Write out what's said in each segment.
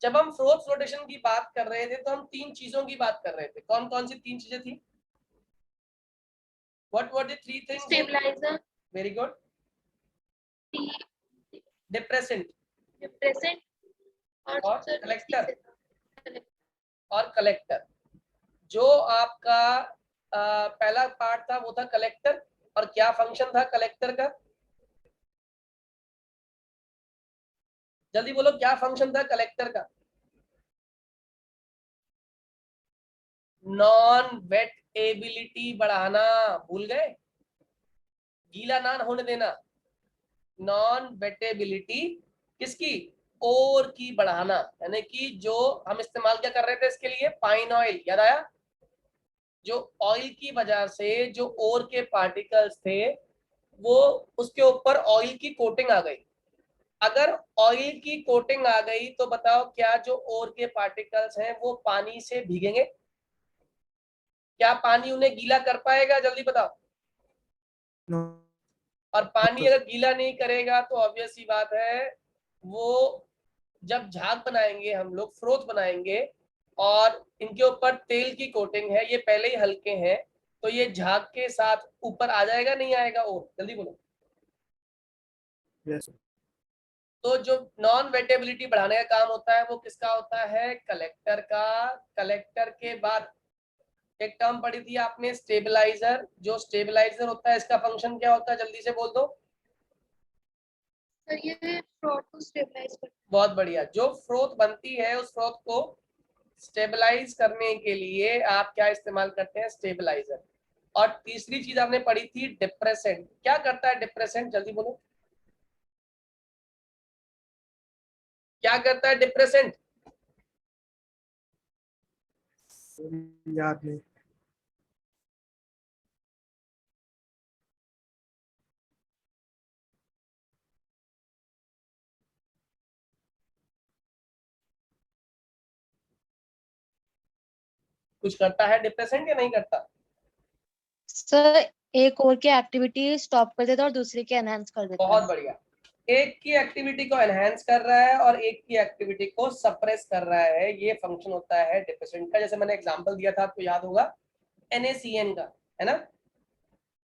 जब हम floor flotation की बात कर रहे थे तो हम तीन चीजों की बात कर रहे थे। कौन कौन सी तीन चीजें थी? What were the three things? Stabilizer, Very good. Depressant depressant और कलेक्टर और कलेक्टर। जो आपका पहला पार्ट था वो था कलेक्टर, और क्या फंक्शन था कलेक्टर का? जल्दी बोलो, क्या फंक्शन था कलेक्टर का? नॉन वेटेबिलिटी बढ़ाना। भूल गए? गीला ना होने देना। नॉन वेटेबिलिटी किसकी? ओर की बढ़ाना, यानी कि जो हम इस्तेमाल क्या कर रहे थे इसके लिए? पाइन ऑयल, याद आया? जो ऑयल की वजह से जो ओर के पार्टिकल्स थे वो उसके ऊपर ऑयल की कोटिंग आ गई। अगर ऑयल की कोटिंग आ गई तो बताओ क्या जो ओर के पार्टिकल्स हैं वो पानी से भीगेंगे? क्या पानी उन्हें गीला कर पाएगा? जल्दी बताओ। No. और पानी अगर गीला नहीं करेगा तो ऑब्वियस सी बात है, वो जब झाग बनाएंगे हम लोग, फ्रोथ बनाएंगे, और इनके ऊपर तेल की कोटिंग है, ये पहले ही हल्के हैं, तो ये झाग के साथ ऊपर आ जाएगा नहीं आएगा? और जल्दी बोलो। Yes. तो जो नॉन वेटेबिलिटी बढ़ाने का काम होता है वो किसका होता है? कलेक्टर का। कलेक्टर के बाद एक टर्म पढ़ी थी आपने, स्टेबलाइजर। जो स्टेबलाइजर होता है इसका फंक्शन क्या होता है? जल्दी से बोल दो। सर ये फ्रॉड को स्टेबलाइज करता बहुत बढ़िया। जो फ्रोथ बनती है उस फ्रोथ को स्टेबलाइज करने के लिए आप क्या इस्तेमाल करते हैं? स्टेबलाइजर। और तीसरी चीज आपने पढ़ी थी डिप्रेसेंट। क्या करता है डिप्रेसेंट? जल्दी बोलो, क्या करता है डिप्रेसेंट? याद नहीं। कुछ करता है डिप्रेसेंट या नहीं करता? सर एक और की एक्टिविटी स्टॉप कर देता है और दूसरे की एनहांस कर देता बहुत है। बढ़िया। एक की एक्टिविटी को एनहांस कर रहा है और एक की एक्टिविटी को सप्रेस कर रहा है, ये फंक्शन होता है डिप्रेसेंट का। जैसे मैंने एग्जांपल दिया था, आपको याद होगा, NaCN का, है ना,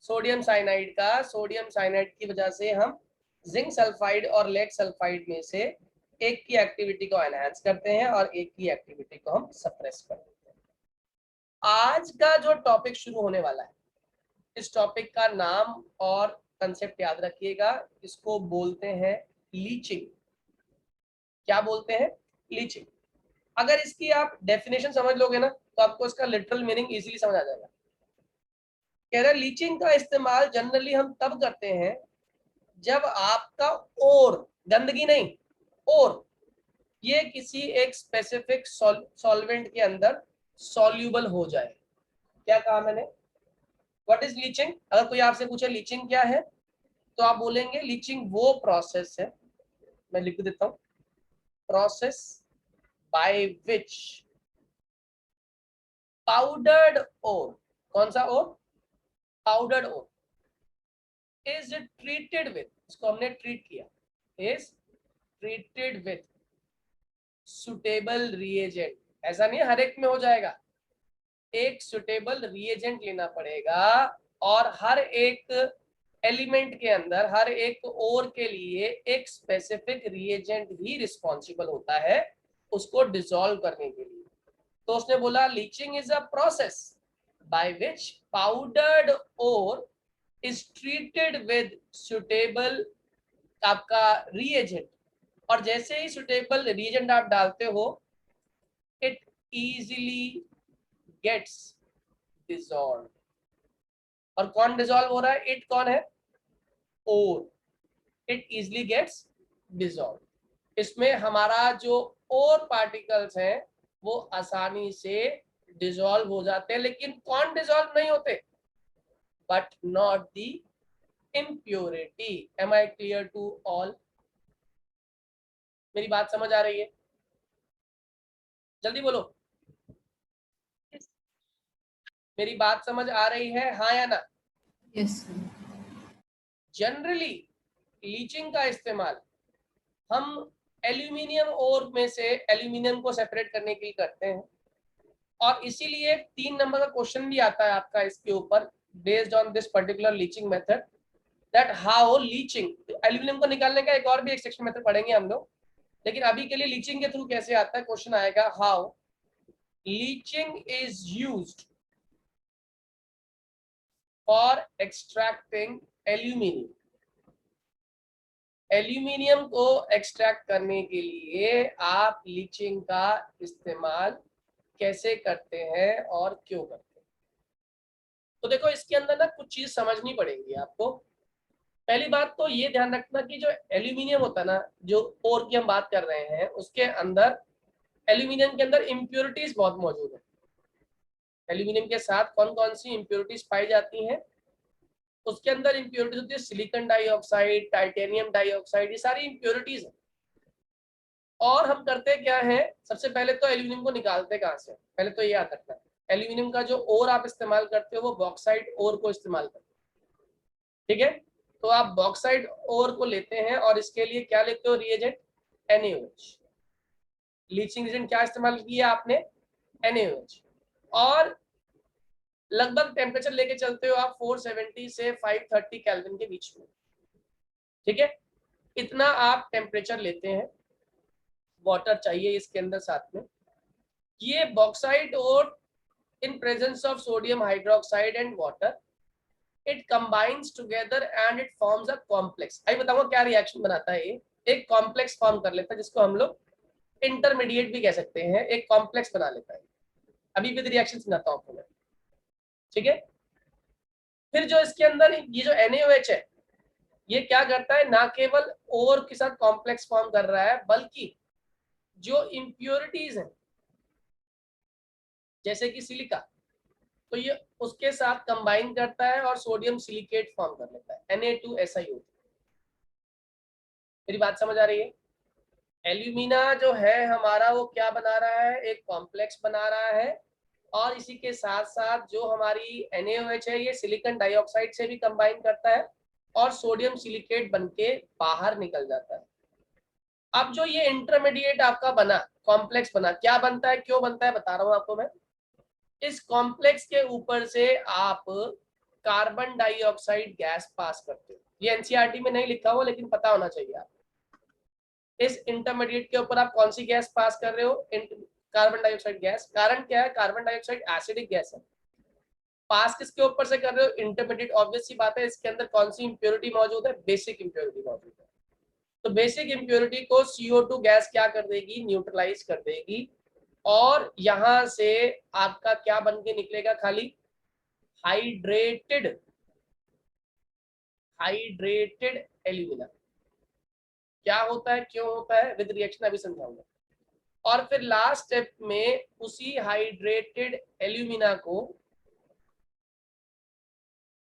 सोडियम साइनाइड का। सोडियम साइनाइड की वजह से हम जिंक सल्फाइड और लेड सल्फाइड में से एक की एक्टिविटी को एनहांस करते हैं और एक की एक्टिविटी को हम सप्रेस कर देते हैं। आज का जो टॉपिक शुरू होने वाला है, इस टॉपिक का नाम और कंसेप्ट याद रखिएगा। इसको बोलते हैं लीचिंग। क्या बोलते हैं? लीचिंग। अगर इसकी आप डेफिनेशन समझ लोगे ना तो आपको इसका लिटरल मीनिंग इजीली समझ आ जाएगा। कह रहा लीचिंग का इस्तेमाल जनरली हम तब करते हैं जब आपका और, गंदगी नहीं, और ये किसी एक स्पेसिफिक सॉल्वेंट के अंदर सॉल्यूबल हो जाए। क्या कहा मैंने? What is leaching? अगर कोई आपसे पूछे लीचिंग क्या है तो आप बोलेंगे लीचिंग वो प्रोसेस है, मैं लिख देता हूं, process by which powdered ore, कौन सा ore? Powdered ore is treated with, इसको हमने ट्रीट किया, is treated with suitable reagent. ऐसा नहीं है हर एक में हो जाएगा, एक सुटेबल रिएजेंट लेना पड़ेगा, और हर एक एलिमेंट के अंदर, हर एक ओर के लिए एक स्पेसिफिक रिएजेंट ही रिस्पॉन्सिबल होता है उसको डिसॉल्व करने के लिए। तो उसने बोला leaching is a process by which powdered ore is treated with suitable आपका रिएजेंट, और जैसे ही सुटेबल रिएजेंट आप डालते हो इट इजीली गेट्स डिसॉल्व। और कौन डिसॉल्व हो रहा है? इट कौन है? और इट इजीली गेट्स डिसॉल्व। इसमें हमारा जो और पार्टिकल्स हैं वो आसानी से डिसॉल्व हो जाते हैं, लेकिन कौन डिसॉल्व नहीं होते? But not the impurity. Am I clear to all? मेरी बात समझ आ रही है? जल्दी बोलो, मेरी बात समझ आ रही है, हाँ या ना? यस। जनरली लीचिंग का इस्तेमाल हम एल्यूमिनियम ओर में से एल्यूमिनियम को सेपरेट करने के लिए करते हैं, और इसीलिए 3 नंबर का क्वेश्चन भी आता है आपका इसके ऊपर, based on this particular leaching method, that how leaching, aluminium को निकालने का एक और भी एक्सट्रैक्शन मेथड पढ़ेंगे हम लोग, लेकिन अभी के लिए लीचिंग के थ्रू कैसे आता है क्वेश्चन आएगा, how leaching is used for extracting aluminium. Aluminium को एक्सट्रैक्ट करने के लिए आप लीचिंग का इस्तेमाल कैसे करते हैं और क्यों करते हैं। तो देखो इसके अंदर ना कुछ चीज समझनी पड़ेगी आपको। पहली बात तो ये ध्यान रखना कि जो एल्यूमिनियम होता है ना, जो ओर की हम बात कर रहे हैं, उसके अंदर एल्यूमिनियम के अंदर इम्प्योरिटीज बहुत मौजूद है। एल्यूमिनियम के साथ कौन कौन सी इम्प्योरिटीज पाई जाती हैं, उसके अंदर इम्प्योरिटीज होती है सिलिकॉन डाइऑक्साइड, टाइटेनियम डाइऑक्साइड, ये सारी इम्प्योरिटीज है। और हम करते क्या है, सबसे पहले तो एल्यूमिनियम को निकालते कहाँ से, पहले तो ये याद रखना, एल्यूमिनियम का जो ओर आप इस्तेमाल करते हो वो बॉक्साइट ओर को इस्तेमाल करते हो, ठीक है। तो आप बॉक्साइट ओर को लेते हैं और इसके लिए क्या लेते हो, रिएजेंट NaOH। लीचिंग एजेंट क्या इस्तेमाल किया आपने, NaOH। और लगभग टेम्परेचर लेके चलते हो आप 470 से 530 केल्विन के बीच में, ठीक है। इतना आप टेम्परेचर लेते हैं, वाटर चाहिए इसके अंदर साथ में। ये बॉक्साइट और in presence of sodium hydroxide and water it combines together and it forms a complex। अभी बताऊंगा क्या रिएक्शन बनाता है ये, एक कॉम्प्लेक्स फॉर्म कर लेता है जिसको हम लोग इंटरमीडिएट भी कह सकते हैं, एक कॉम्प्लेक्स बना लेता है। अभी विद रिएक्शन समझाता हूं आपको मैं, ठीक है। फिर जो इसके अंदर ये जो NaOH है, ये क्या करता है, ना केवल ओर के साथ कॉम्प्लेक्स फॉर्म कर रहा है, बल्कि जो इम्प्योरिटीज हैं जैसे कि सिलिका, तो ये उसके साथ कंबाइन करता है और सोडियम सिलिकेट फॉर्म कर लेता है, Na2SiO। मेरी बात समझ आ रही है। एल्यूमिना जो है हमारा वो क्या बना रहा है, एक कॉम्प्लेक्स बना रहा है, और इसी के साथ साथ जो हमारी NaOH है ये सिलिकॉन डाइऑक्साइड से भी कंबाइन करता है और सोडियम सिलिकेट बनके बाहर निकल जाता है। अब जो ये इंटरमीडिएट आपका बना, कॉम्प्लेक्स बना, क्या बनता है, क्यों बनता है, बता रहा हूं आपको मैं। इस कॉम्प्लेक्स के ऊपर से आप कार्बन डाइऑक्साइड गैस पास करते हो। ये एनसीईआरटी में नहीं लिखा हुआ लेकिन पता होना चाहिए आपको। इस इंटरमीडिएट के ऊपर आप कौन सी गैस पास कर रहे हो, कार्बन डाइऑक्साइड गैस। कारण क्या है, कार्बन डाइऑक्साइड एसिडिक गैस है। पास किसके ऊपर से कर रहे हो, इंटरमीडिएट। ऑब्वियस सी बात है, इसके अंदर कौन सी इंप्योरिटी मौजूद है, बेसिक इंप्योरिटी मौजूद है। तो बेसिक इंप्योरिटी को CO2 गैस क्या कर देगी, न्यूट्रलाइज कर देगी, और यहां से आपका क्या बन के निकलेगा, खाली हाइड्रेटेड एल्यूमिना। क्या होता है, क्यों होता है, विद रिएक्शन अभी समझाऊंगा। और फिर लास्ट स्टेप में उसी हाइड्रेटेड एल्यूमिना को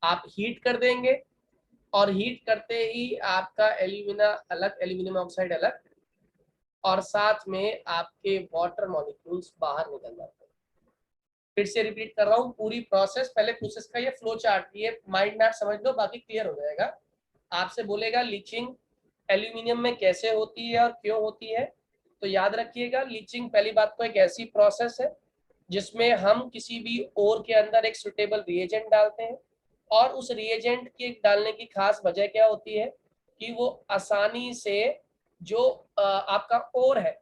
आप हीट कर देंगे, और हीट करते ही आपका एल्यूमिना अलग, एल्यूमिनियम ऑक्साइड अलग, और साथ में आपके वाटर मॉलिक्यूल्स बाहर निकल जाते हैं। फिर से रिपीट कर रहा हूँ पूरी प्रोसेस, पहले प्रोसेस का ये फ्लो चार्ट, ये माइंड मैप समझ लो, बाकी क्लियर हो जाएगा। आपसे बोलेगा लीचिंग एल्यूमिनियम में कैसे होती है और क्यों होती है, तो याद रखिएगा लीचिंग पहली बात तो एक ऐसी प्रोसेस है जिसमें हम किसी भी ओर के अंदर एक सुटेबल रिएजेंट डालते हैं, और उस रिएजेंट के डालने की खास वजह क्या होती है कि वो आसानी से जो आपका ओर है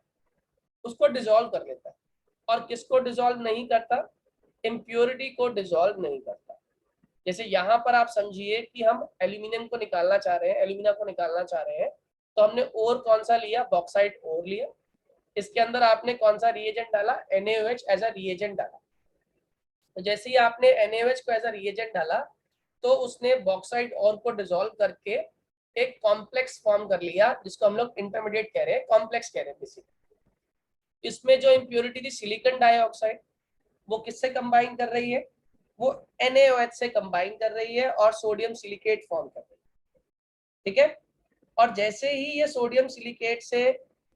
उसको डिसॉल्व कर लेता है। और किसको डिसॉल्व नहीं करता, इम्प्योरिटी को डिसॉल्व नहीं करता। जैसे यहाँ पर आप समझिए कि हम एल्यूमिनियम को निकालना चाह रहे हैं, एल्यूमिना को निकालना चाह रहे हैं, तो हमने ओर कौन सा लिया, बॉक्साइट ओर लिया। इसके अंदर आपने कौन सा रिएजेंट डाला, NaOH एज अ रिएजेंट डाला। तो जैसे ही आपने NaOH को एज अ रिएजेंट डाला, तो उसने बॉक्साइट ओर को डिसॉल्व करके एक कॉम्प्लेक्स फॉर्म कर लिया, जिसको हम लोग इंटरमीडिएट कह रहे हैं, कॉम्प्लेक्स कह रहे हैं बेसिकली। इसमें जो इम्प्योरिटी थी सिलिकॉन डाइऑक्साइड, वो किससे कंबाइन कर रही है, वो NaOH से कंबाइन कर रही है और सोडियम सिलिकेट फॉर्म कर रही है, ठीक है। और जैसे ही ये सोडियम सिलिकेट से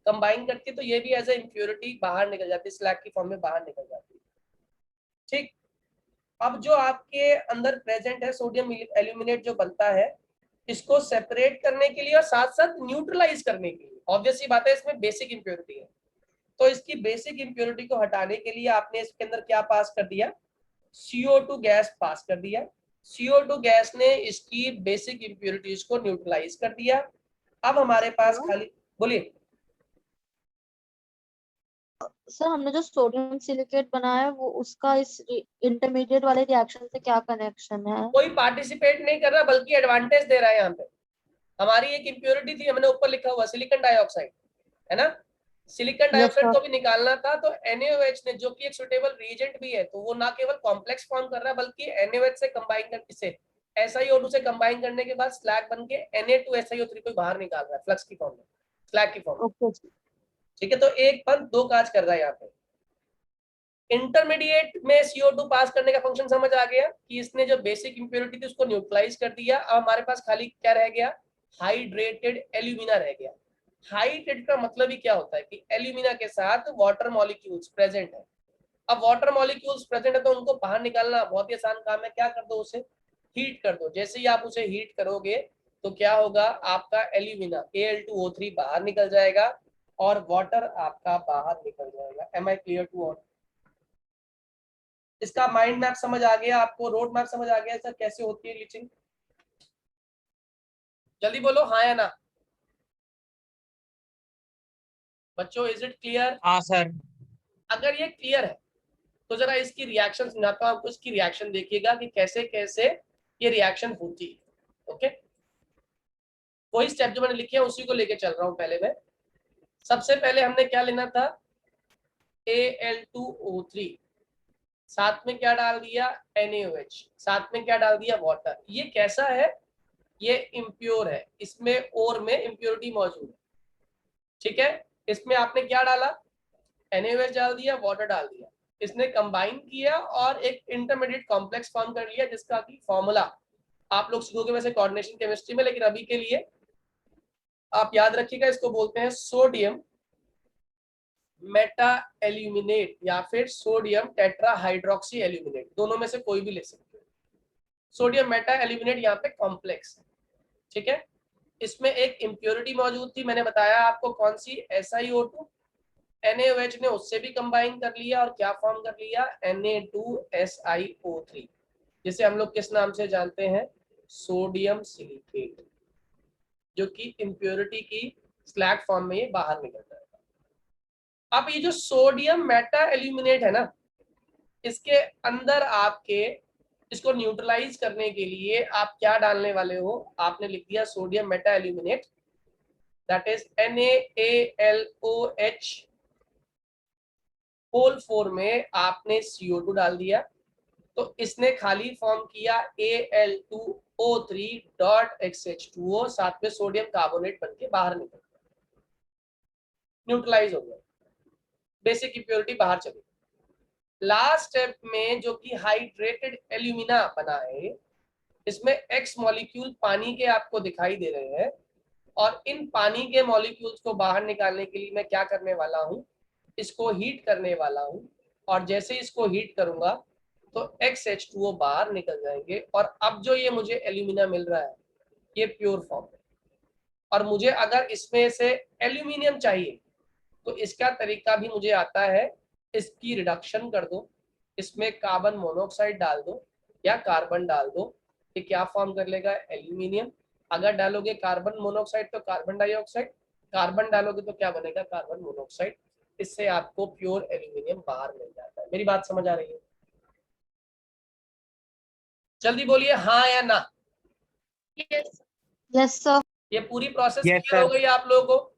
कंबाइन करती है तो ये भी एज ए इम्प्योरिटी बाहर निकल जाती है, स्लैग की फॉर्म में बाहर निकल जाती है, ठीक। अब जो आपके अंदर प्रेजेंट है सोडियम एल्यूमिनेट जो बनता है, इसको सेपरेट करने के लिए और साथ साथ न्यूट्रलाइज करने के लिए, ऑब्वियस सी बात है, इसमें बेसिक इंप्योरिटी है। तो इसकी बेसिक इंप्योरिटी को हटाने के लिए आपने इसके अंदर क्या पास कर दिया, CO2 गैस पास कर दिया। CO2 गैस ने इसकी बेसिक इंप्योरिटीज को न्यूट्रलाइज कर दिया। अब हमारे पास खाली, बोलिए सर हमने जो सोडियम सिलिकेट बनाया है वो उसका इस इंटरमीडिएट वाले रिएक्शन से क्या कनेक्शन है? कोई पार्टिसिपेट नहीं कर रहा, बल्कि एडवांटेज दे रहा है। यहाँ पे हमारी एक इंप्योरिटी थी, हमने ऊपर लिखा हुआ सिलिकॉन डाइऑक्साइड, है ना। सिलिकॉन डाइऑक्साइड को भी निकालना था, तो NaOH ने, जो कि एक सुटेबल रिएजेंट भी है, तो वो ना केवल कॉम्प्लेक्स फॉर्म कर रहा है, बल्कि NaOH से कंबाइन करके, से SiO2 से कंबाइन करने के बाद स्लैग बन के Na2SiO3 को बाहर निकाल रहा है फ्लक्स की फॉर्म में, स्लैग की फॉर्म में। ठीक है, तो एक पंप दो काज कर रहा है यहाँ पे। इंटरमीडिएट में CO2 पास करने का फंक्शन समझ आ गया कि इसने जो बेसिक इंप्योरिटी थी उसको न्यूट्रलाइज कर दिया। अब हमारे पास खाली क्या रह गया, हाइड्रेटेड एल्यूमिना रह गया। हाइड्रेटेड का मतलब ही क्या होता है कि एल्यूमिना के साथ वाटर मॉलिक्यूल्स प्रेजेंट है। अब वाटर मॉलिक्यूल्स प्रेजेंट है तो उनको बाहर निकालना बहुत ही आसान काम है। क्या कर दो, उसे हीट कर दो। जैसे ही आप उसे हीट करोगे तो क्या होगा, आपका एल्यूमिना Al2O3 बाहर निकल जाएगा और वाटर आपका बाहर निकल जाएगा। Am I clear to all? इसका माइंड मैप समझ आ गया आपको, रोड मैप समझ आ गया सर कैसे होती है ग्लिचिंग? जल्दी बोलो हाँ या ना बच्चों, इज इट क्लियर? हाँ सर। अगर ये क्लियर है तो जरा इसकी रिएक्शन समझाता हूँ आपको। इसकी रिएक्शन देखिएगा कि कैसे कैसे ये रिएक्शन होती है। ओके, वही स्टेप जो मैंने लिखे हैं उसी को लेके चल रहा हूँ। पहले मैं, सबसे पहले हमने क्या लेना था, Al2O3, साथ में क्या डाल दिया, NaOH, साथ में क्या डाल दिया, वाटर। ये कैसा है, ये इम्प्योर है, इसमें और में इम्प्योरिटी मौजूद है। ठीक है, इसमें आपने क्या डाला, NaOH डाल दिया, वाटर डाल दिया, इसने कंबाइन किया और एक इंटरमीडिएट कॉम्प्लेक्स फॉर्म कर लिया, जिसका की फॉर्मूला आप लोग सीखोगे वैसे कोऑर्डिनेशन केमिस्ट्री में, लेकिन अभी के लिए आप याद रखिएगा, इसको बोलते हैं सोडियम मेटा एल्यूमिनेट या फिर सोडियम टेट्रा हाइड्रोक्सी एल्यूमिनेट, दोनों में से कोई भी ले सकते हो। सोडियम मेटा एल्यूमिनेट यहाँ पे कॉम्प्लेक्स है। ठीक है, इसमें एक इम्प्योरिटी मौजूद थी, मैंने बताया आपको कौन सी, SiO2। NaOH ने उससे भी कंबाइन कर लिया और क्या फॉर्म कर लिया, Na2SiO3, जिसे हम लोग किस नाम से जानते हैं, सोडियम सिलिकेट, जो कि इम्प्योरिटी की स्लैग फॉर्म में ये बाहर निकल जाएगा। अब ये जो सोडियम मेटा एल्यूमिनेट है ना, इसके अंदर आपके इसको न्यूट्रलाइज करने के लिए आप क्या डालने वाले हो, आपने लिख दिया sodium meta aluminate, that is NaAlOH whole 4 में आपने CO2 डाल दिया, तो इसने खाली फॉर्म किया Al2O3.XH2O, साथ में सोडियम कार्बोनेट बनके बाहर निकल गया, न्यूट्रलाइज हो गया, बेसिक इंप्योरिटी बाहर चली। लास्ट स्टेप में जो कि हाइड्रेटेड एल्यूमिना बना है, इसमें X मॉलिक्यूल पानी के आपको दिखाई दे रहे हैं, और इन पानी के मॉलिक्यूल्स को बाहर निकालने के लिए मैं क्या करने वाला हूं, इसको हीट करने वाला हूं, और जैसे इसको हीट करूंगा तो XH2O बाहर निकल जाएंगे। और अब जो ये मुझे एल्यूमिना मिल रहा है ये प्योर फॉर्म है, और मुझे अगर इसमें से एल्यूमिनियम चाहिए तो इसका तरीका भी मुझे आता है, इसकी रिडक्शन कर दो, इसमें कार्बन मोनोऑक्साइड डाल दो या कार्बन डाल दो, ये क्या फॉर्म कर लेगा, एल्यूमिनियम। अगर डालोगे कार्बन मोनोऑक्साइड तो कार्बन डाइऑक्साइड, कार्बन डालोगे तो क्या बनेगा, कार्बन मोनोऑक्साइड। इससे आपको प्योर एल्यूमिनियम बाहर मिल जाता है। मेरी बात समझ आ रही है? जल्दी बोलिए हाँ या ना। Yes. Yes sir. ये पूरी प्रोसेस Yes, क्लियर हो sir. गई आप लोगों को?